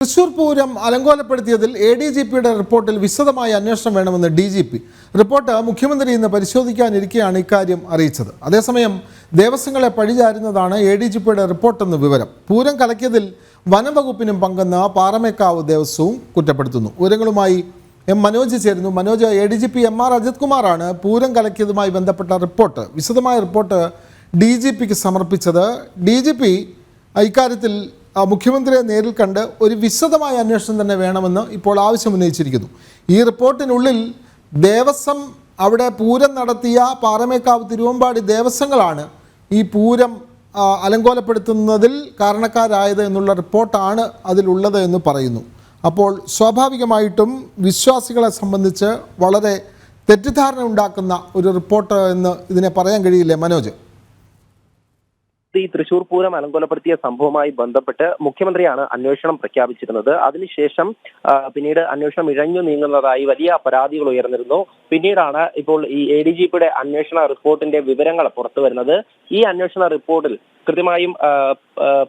തൃശൂർ പൂരം അലങ്കോലപ്പെടുത്തിയതിൽ ADGPയുടെ റിപ്പോർട്ടിൽ വിശദമായ അന്വേഷണം വേണമെന്ന് DGP. റിപ്പോർട്ട് മുഖ്യമന്ത്രി ഇന്ന് പരിശോധിക്കാനിരിക്കെയാണ് ഇക്കാര്യം അറിയിച്ചത്. അതേസമയം ദേവസ്വങ്ങളെ പഴിചാരുന്നതാണ് ADGPയുടെ റിപ്പോർട്ടെന്ന് വിവരം. പൂരം കലക്കിയതിൽ വനംവകുപ്പിനും പങ്കെന്ന് പാറമേക്കാവ് ദേവസ്വവും കുറ്റപ്പെടുത്തുന്നു. വിവരങ്ങളുമായി മനോജ് ചേരുന്നു. മനോജ്, ADGP MR അജിത് കുമാറാണ് പൂരം കലക്കിയതുമായി ബന്ധപ്പെട്ട റിപ്പോർട്ട്, വിശദമായ റിപ്പോർട്ട് DGPക്ക് സമർപ്പിച്ചത്. DGP ഇക്കാര്യത്തിൽ മുഖ്യമന്ത്രിയെ നേരിൽ കണ്ട് ഒരു വിശദമായ അന്വേഷണം തന്നെ വേണമെന്ന് ഇപ്പോൾ ആവശ്യമുന്നയിച്ചിരിക്കുന്നു. ഈ റിപ്പോർട്ടിനുള്ളിൽ ദേവസ്വം അവിടെ പൂരം നടത്തിയ പാറമേക്കാവ് തിരുവമ്പാടി ദേവസ്വങ്ങളാണ് ഈ പൂരം അലങ്കോലപ്പെടുത്തുന്നതിൽ കാരണക്കാരായത് എന്നുള്ള റിപ്പോർട്ടാണ് അതിലുള്ളത് എന്ന് പറയുന്നു. അപ്പോൾ സ്വാഭാവികമായിട്ടും വിശ്വാസികളെ സംബന്ധിച്ച് വളരെ തെറ്റിദ്ധാരണ ഉണ്ടാക്കുന്ന ഒരു റിപ്പോർട്ട് എന്ന് ഇതിനെ പറയാൻ കഴിയില്ലേ മനോജ്? ഈ തൃശൂർ പൂരം അലങ്കോലപ്പെടുത്തിയ സംഭവവുമായി ബന്ധപ്പെട്ട് മുഖ്യമന്ത്രിയാണ് അന്വേഷണം പ്രഖ്യാപിച്ചിരുന്നത്. അതിനുശേഷം പിന്നീട് അന്വേഷണം ഇഴഞ്ഞു നീങ്ങുന്നതായി വലിയ പരാതികൾ ഉയർന്നിരുന്നു. പിന്നീടാണ് ഇപ്പോൾ ഈ ADGPയുടെ അന്വേഷണ റിപ്പോർട്ടിന്റെ വിവരങ്ങൾ പുറത്തു വരുന്നത്. ഈ അന്വേഷണ റിപ്പോർട്ടിൽ കൃത്യമായും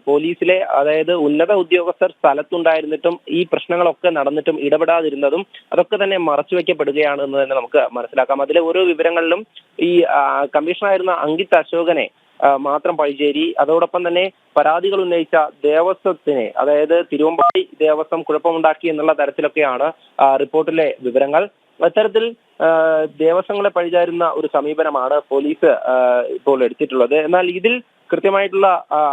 പോലീസിലെ, അതായത് ഉന്നത ഉദ്യോഗസ്ഥർ സ്ഥലത്തുണ്ടായിരുന്നിട്ടും ഈ പ്രശ്നങ്ങളൊക്കെ നടന്നിട്ടും ഇടപെടാതിരുന്നതും അതൊക്കെ തന്നെ മറച്ചുവെക്കപ്പെടുകയാണ് എന്ന് തന്നെ നമുക്ക് മനസ്സിലാക്കാം. അതിലെ ഓരോ വിവരങ്ങളിലും ഈ കമ്മീഷണറായിരുന്ന അങ്കിത് അശോകനെ മാത്രം പഴിചേരി, അതോടൊപ്പം തന്നെ പരാതികൾ ഉന്നയിച്ച ദേവസ്വത്തിനെ, അതായത് തിരുവമ്പാടി ദേവസ്വം കുഴപ്പമുണ്ടാക്കി എന്നുള്ള തരത്തിലൊക്കെയാണ് റിപ്പോർട്ടിലെ വിവരങ്ങൾ. അത്തരത്തിൽ ദേവസ്വങ്ങളെ പഴിചാരുന്ന ഒരു സമീപനമാണ് പോലീസ് ഇപ്പോൾ എടുത്തിട്ടുള്ളത്. എന്നാൽ ഇതിൽ കൃത്യമായിട്ടുള്ള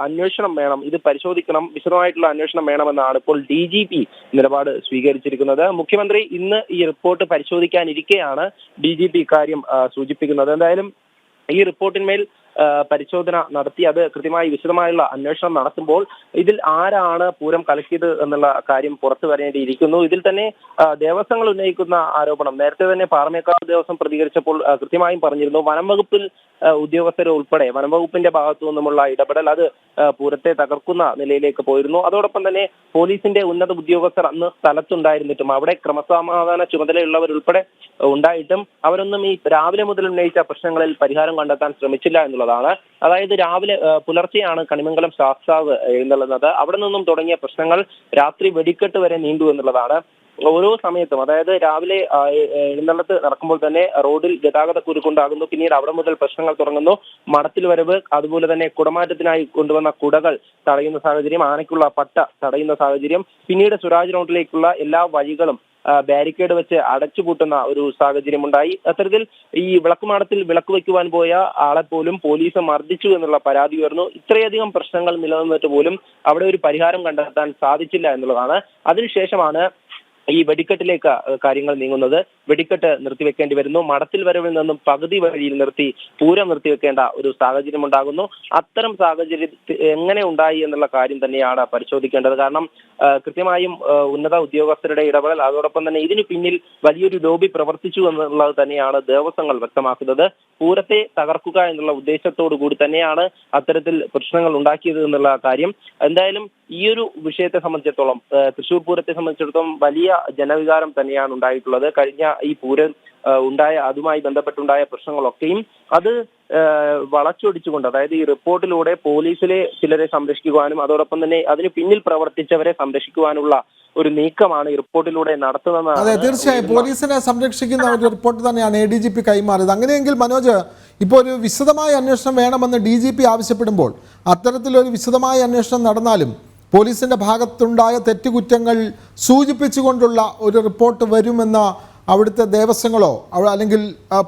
അന്വേഷണം വേണം, ഇത് പരിശോധിക്കണം, വിശദമായിട്ടുള്ള അന്വേഷണം വേണമെന്നാണ് ഇപ്പോൾ DGP നിലപാട് സ്വീകരിച്ചിരിക്കുന്നത്. മുഖ്യമന്ത്രി ഇന്ന് ഈ റിപ്പോർട്ട് പരിശോധിക്കാനിരിക്കെയാണ് DGP ഇക്കാര്യം സൂചിപ്പിക്കുന്നത്. എന്തായാലും ഈ റിപ്പോർട്ടിന്മേൽ പരിശോധന നടത്തി അത് കൃത്യമായി വിശദമായുള്ള അന്വേഷണം നടത്തുമ്പോൾ ഇതിൽ ആരാണ് പൂരം കലക്കിയത് എന്നുള്ള കാര്യം പുറത്തു വരേണ്ടിയിരിക്കുന്നു. ഇതിൽ തന്നെ ദേവസ്വങ്ങൾ ഉന്നയിക്കുന്ന ആരോപണം നേരത്തെ തന്നെ പാറമേക്കാവ് ദേവസ്വം പ്രതികരിച്ചപ്പോൾ കൃത്യമായും പറഞ്ഞിരുന്നു, വനംവകുപ്പിൽ ഉദ്യോഗസ്ഥരെ ഉൾപ്പെടെ വനംവകുപ്പിന്റെ ഭാഗത്തു നിന്നുമുള്ള ഇടപെടൽ അത് പൂരത്തെ തകർക്കുന്ന നിലയിലേക്ക് പോയിരുന്നു. അതോടൊപ്പം തന്നെ പോലീസിന്റെ ഉന്നത ഉദ്യോഗസ്ഥർ അന്ന് സ്ഥലത്തുണ്ടായിരുന്നിട്ടും അവിടെ ക്രമസമാധാന ചുമതലയുള്ളവരുൾപ്പെടെ ഉണ്ടായിട്ടും അവരൊന്നും ഈ രാവിലെ മുതൽ ഉന്നയിച്ച പ്രശ്നങ്ങളിൽ പരിഹാരം കണ്ടെത്താൻ ശ്രമിച്ചില്ല എന്നുള്ളതാണ്. അതായത് രാവിലെ പുലർച്ചെയാണ് കണിമംഗലം ശാസ്താവ് എഴുന്നള്ളുന്നത്. അവിടെ നിന്നും തുടങ്ങിയ പ്രശ്നങ്ങൾ രാത്രി വെടിക്കെട്ട് വരെ നീണ്ടു എന്നുള്ളതാണ്. ഓരോ സമയത്തും, അതായത് രാവിലെ എഴുന്നള്ളത്ത് നടക്കുമ്പോൾ തന്നെ റോഡിൽ ഗതാഗത കുരുക്കുണ്ടാകുന്നു. പിന്നീട് അവിടെ മുതൽ പ്രശ്നങ്ങൾ തുടങ്ങുന്നു. മടത്തിൽ വരവ്, അതുപോലെ തന്നെ കുടമാറ്റത്തിനായി കൊണ്ടുവന്ന കുടകൾ തടയുന്ന സാഹചര്യം, ആനയ്ക്കുള്ള പട്ട തടയുന്ന സാഹചര്യം, പിന്നീട് സ്വരാജ് റോഡിലേക്കുള്ള എല്ലാ വഴികളും ബാരിക്കേഡ് വെച്ച് അടച്ചുപൂട്ടുന്ന ഒരു സാഹചര്യം ഉണ്ടായി. അത്തരത്തിൽ ഈ വിളക്കുമാടത്തിൽ വിളക്ക് വയ്ക്കുവാൻ പോയ ആളെ പോലും പോലീസ് മർദ്ദിച്ചു എന്നുള്ള പരാതി ഉയർന്നു. ഇത്രയധികം പ്രശ്നങ്ങൾ നിലനിന്നിട്ട് പോലും അവിടെ ഒരു പരിഹാരം കണ്ടെത്താൻ സാധിച്ചില്ല എന്നുള്ളതാണ്. അതിനുശേഷമാണ് ഈ വെടിക്കെട്ടിലേക്ക് കാര്യങ്ങൾ നീങ്ങുന്നത്. വെടിക്കെട്ട് നിർത്തിവെക്കേണ്ടി വരുന്നു. മടത്തിൽ വരവിൽ നിന്നും പകുതി വഴിയിൽ നിർത്തി പൂരം നിർത്തിവെക്കേണ്ട ഒരു സാഹചര്യം ഉണ്ടാകുന്നു. അത്തരം സാഹചര്യം എങ്ങനെ ഉണ്ടായി എന്നുള്ള കാര്യം തന്നെയാണ് പരിശോധിക്കേണ്ടത്. കാരണം കൃത്യമായും ഉന്നത ഉദ്യോഗസ്ഥരുടെ ഇടപെടൽ, അതോടൊപ്പം തന്നെ ഇതിനു പിന്നിൽ വലിയൊരു ലോബി പ്രവർത്തിച്ചു എന്നുള്ളത് തന്നെയാണ് ദേവസ്വങ്ങൾ വ്യക്തമാക്കുന്നത്. പൂരത്തെ തകർക്കുക എന്നുള്ള ഉദ്ദേശത്തോടു കൂടി തന്നെയാണ് അത്തരത്തിൽ പ്രശ്നങ്ങൾ ഉണ്ടാക്കിയത് എന്നുള്ള കാര്യം. എന്തായാലും ഈ ഒരു വിഷയത്തെ സംബന്ധിച്ചിടത്തോളം, തൃശൂർ പൂരത്തെ സംബന്ധിച്ചിടത്തോളം വലിയ ജനവികാരം തന്നെയാണ് ഉണ്ടായിട്ടുള്ളത്. കഴിഞ്ഞ ഈ പൂരം അതുമായി ബന്ധപ്പെട്ടുണ്ടായ പ്രശ്നങ്ങളൊക്കെയും അത് വളച്ചൊടിച്ചുകൊണ്ട്, അതായത് ഈ റിപ്പോർട്ടിലൂടെ പോലീസിലെ ചിലരെ സംരക്ഷിക്കുവാനും അതോടൊപ്പം തന്നെ അതിന് പിന്നിൽ പ്രവർത്തിച്ചവരെ സംരക്ഷിക്കുവാനുള്ള ഒരു നീക്കമാണ് ഈ റിപ്പോർട്ടിലൂടെ നടത്തുന്നത്. അതെ, തീർച്ചയായും പോലീസിനെ സംരക്ഷിക്കുന്ന ഒരു റിപ്പോർട്ട് തന്നെയാണ് ADGP കൈമാറിയത്. അങ്ങനെയെങ്കിൽ മനോജ്, ഇപ്പോൾ ഒരു വിശദമായ അന്വേഷണം വേണമെന്ന് DGP ആവശ്യപ്പെടുമ്പോൾ അത്തരത്തിലൊരു വിശദമായ അന്വേഷണം നടന്നാലും പോലീസിൻ്റെ ഭാഗത്തുണ്ടായ തെറ്റുകുറ്റങ്ങൾ സൂചിപ്പിച്ചുകൊണ്ടുള്ള ഒരു റിപ്പോർട്ട് വരുമെന്ന അവിടുത്തെ ദേവസ്വങ്ങളോ അല്ലെങ്കിൽ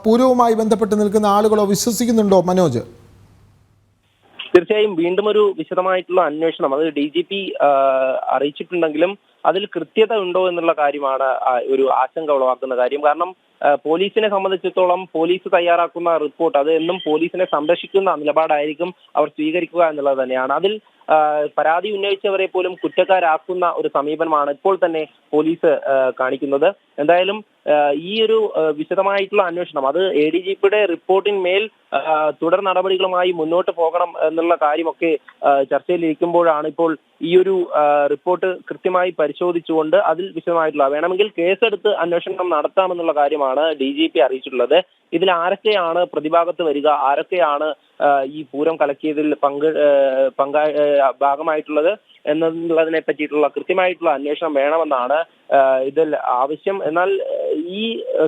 പൂരവുമായി ബന്ധപ്പെട്ട് നിൽക്കുന്ന ആളുകളോ വിശ്വസിക്കുന്നുണ്ടോ മനോജ്? തീർച്ചയായും വീണ്ടും ഒരു വിശദമായിട്ടുള്ള അന്വേഷണം അത് DGP അറിയിച്ചിട്ടുണ്ടെങ്കിലും അതിൽ കൃത്യത ഉണ്ടോ എന്നുള്ള കാര്യമാണ് ഒരു ആശങ്ക ഉളവാക്കുന്ന കാര്യം. കാരണം പോലീസിനെ സംബന്ധിച്ചിടത്തോളം പോലീസ് തയ്യാറാക്കുന്ന റിപ്പോർട്ട് അത് എന്നും പോലീസിനെ സംരക്ഷിക്കുന്ന നിലപാടായിരിക്കും അവർ സ്വീകരിക്കുക എന്നുള്ളത് തന്നെയാണ്. അതിൽ പരാതി ഉന്നയിച്ചവരെ പോലും കുറ്റക്കാരാക്കുന്ന ഒരു സമീപനമാണ് ഇപ്പോൾ തന്നെ പോലീസ് കാണിക്കുന്നത്. എന്തായാലും ഈ ഒരു വിശദമായിട്ടുള്ള അന്വേഷണം അത് ADGPയുടെ റിപ്പോർട്ടിന്മേൽ തുടർ നടപടികളുമായി മുന്നോട്ട് പോകണം എന്നുള്ള കാര്യമൊക്കെ ചർച്ചയിലിരിക്കുമ്പോഴാണ് ഇപ്പോൾ ഈ ഒരു റിപ്പോർട്ട് കൃത്യമായി പരിശോധിച്ചുകൊണ്ട് അതിൽ വിശദമായിട്ടുള്ള വേണമെങ്കിൽ കേസെടുത്ത് അന്വേഷണം നടത്താമെന്നുള്ള കാര്യമാണ് DGP അറിയിച്ചിട്ടുള്ളത്. ഇതിൽ ആരൊക്കെയാണ് പ്രതിഭാഗത്ത് വരിക, ആരൊക്കെയാണ് ഈ പൂരം കലക്കിയതിൽ ഭാഗമായിട്ടുള്ളത് എന്നുള്ളതിനെ പറ്റിയിട്ടുള്ള കൃത്യമായിട്ടുള്ള അന്വേഷണം വേണമെന്നാണ് ഇതിൽ ആവശ്യം. എന്നാൽ ഈ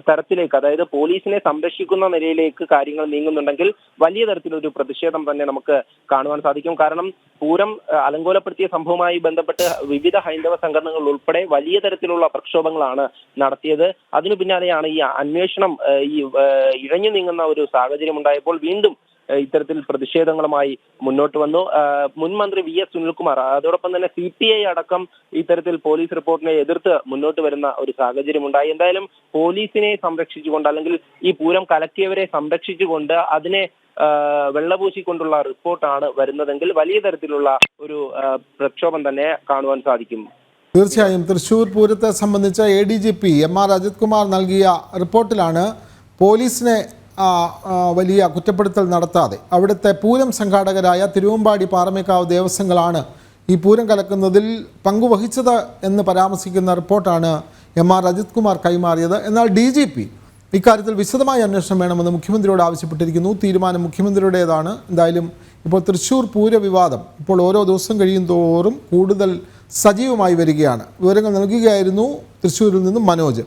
തരത്തിലേക്ക്, അതായത് പോലീസിനെ സംരക്ഷിക്കുന്ന നിലയിലേക്ക് കാര്യങ്ങൾ നീങ്ങുന്നുണ്ടെങ്കിൽ വലിയ തരത്തിലൊരു പ്രതിഷേധം തന്നെ നമുക്ക് കാണുവാൻ സാധിക്കും. കാരണം പൂരം അലങ്കോലപ്പെടുത്തിയ സംഭവവുമായി ബന്ധപ്പെട്ട് വിവിധ ഹൈന്ദവ സംഘടനകൾ ഉൾപ്പെടെ വലിയ തരത്തിലുള്ള പ്രക്ഷോഭങ്ങളാണ് നടത്തിയത്. അതിനു പിന്നാലെയാണ് ഈ അന്വേഷണം ഇഴഞ്ഞു നീങ്ങുന്ന ഒരു സാഹചര്യം ഉണ്ടായപ്പോൾ വീണ്ടും ഇത്തരത്തിൽ പ്രതിഷേധങ്ങളുമായി മുന്നോട്ട് വന്നു. മുൻ മന്ത്രി VS സുനിൽകുമാർ, അതോടൊപ്പം തന്നെ CPI അടക്കം ഇത്തരത്തിൽ പോലീസ് റിപ്പോർട്ടിനെ എതിർത്ത് മുന്നോട്ട് വരുന്ന ഒരു സാഹചര്യം ഉണ്ടായി. എന്തായാലും പോലീസിനെ സംരക്ഷിച്ചുകൊണ്ട്, അല്ലെങ്കിൽ ഈ പൂരം കലക്കിയവരെ സംരക്ഷിച്ചുകൊണ്ട് അതിനെ വെള്ളപൂശിക്കൊണ്ടുള്ള റിപ്പോർട്ടാണ് വരുന്നതെങ്കിൽ വലിയ തരത്തിലുള്ള ഒരു പ്രക്ഷോഭം തന്നെ കാണുവാൻ സാധിക്കും. തീർച്ചയായും തൃശ്ശൂർ പൂരത്തെ സംബന്ധിച്ച ADGP MR അജിത് കുമാർ നൽകിയ റിപ്പോർട്ടിലാണ് പോലീസിനെ വലിയ കുറ്റപ്പെടുത്തൽ നടത്താതെ അവിടുത്തെ പൂരം സംഘാടകരായ തിരുവമ്പാടി പാറമേക്കാവ് ദേവസ്വങ്ങളാണ് ഈ പൂരം കലക്കുന്നതിൽ പങ്കുവഹിച്ചത് എന്ന് പരാമർശിക്കുന്ന റിപ്പോർട്ടാണ് MR അജിത് കുമാർ കൈമാറിയത്. എന്നാൽ DGP ഇക്കാര്യത്തിൽ വിശദമായ അന്വേഷണം വേണമെന്ന് മുഖ്യമന്ത്രിയോട് ആവശ്യപ്പെട്ടിരിക്കുന്നു. തീരുമാനം മുഖ്യമന്ത്രിയുടേതാണ്. എന്തായാലും ഇപ്പോൾ തൃശ്ശൂർ പൂര വിവാദം ഇപ്പോൾ ഓരോ ദിവസം കഴിയും തോറും കൂടുതൽ സജീവമായി വരികയാണ്. വിവരങ്ങൾ നൽകുകയായിരുന്നു തൃശ്ശൂരിൽ നിന്നും മനോജ്.